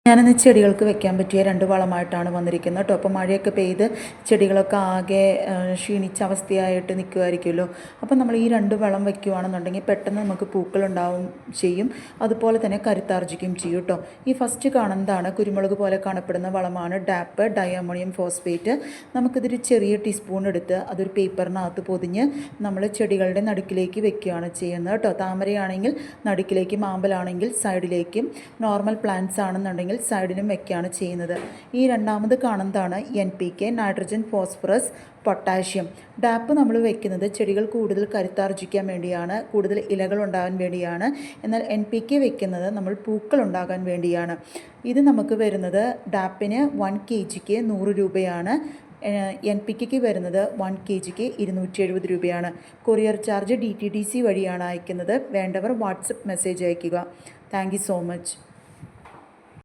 ഞാനിന്ന് ചെടികൾക്ക് വെക്കാൻ പറ്റിയ 2 വളമായിട്ടാണ് വന്നിരിക്കുന്നത് കേട്ടോ. അപ്പോൾ മഴയൊക്കെ പെയ്ത് ചെടികളൊക്കെ ആകെ ക്ഷീണിച്ച അവസ്ഥയായിട്ട് നിൽക്കുമായിരിക്കുമല്ലോ. അപ്പോൾ നമ്മൾ ഈ 2 വളം വെക്കുകയാണെന്നുണ്ടെങ്കിൽ പെട്ടെന്ന് നമുക്ക് പൂക്കളുണ്ടാവും ചെയ്യും, അതുപോലെ തന്നെ കരുത്താർജിക്കുകയും ചെയ്യും കേട്ടോ. ഈ ഫസ്റ്റ് കാണുന്നതാണ് കുരുമുളക് പോലെ കാണപ്പെടുന്ന വളമാണ് ഡാപ്പ് ഡയമോണിയം ഫോസ്ഫേറ്റ്. നമുക്കിതൊരു ചെറിയ ടീസ്പൂൺ എടുത്ത് അതൊരു പേപ്പറിനകത്ത് പൊതിഞ്ഞ് നമ്മൾ ചെടികളുടെ നടുക്കിലേക്ക് വെക്കുകയാണ് ചെയ്യുന്നത് കേട്ടോ. താമരയാണെങ്കിൽ നടുക്കിലേക്ക്, മാമ്പലാണെങ്കിൽ സൈഡിലേക്കും, നോർമൽ പ്ലാന്റ്സ് ആണെന്നുണ്ടെങ്കിൽ സൈഡിലും വെക്കുകയാണ് ചെയ്യുന്നത്. ഈ രണ്ടാമത് കാണുന്നതാണ് NPK, നൈട്രജൻ, ഫോസ്ഫറസ്, പൊട്ടാഷ്യം. ഡാപ്പ് നമ്മൾ വെക്കുന്നത് ചെടികൾ കൂടുതൽ കരുത്താർജിക്കാൻ വേണ്ടിയാണ്, കൂടുതൽ ഇലകൾ ഉണ്ടാകാൻ വേണ്ടിയാണ്. എന്നാൽ NPK വെക്കുന്നത് നമ്മൾ പൂക്കൾ ഉണ്ടാകാൻ വേണ്ടിയാണ്. ഇത് നമുക്ക് വരുന്നത് ഡാപ്പിന് 1 kgക്ക് 100 രൂപയാണ്. NPKക്ക് വരുന്നത് 1 kgക്ക് 270 രൂപയാണ്. കൊറിയർ ചാർജ് DTDC വഴിയാണ് അയക്കുന്നത്. വേണ്ടവർ വാട്സപ്പ് മെസ്സേജ് അയയ്ക്കുക. Thank you so much.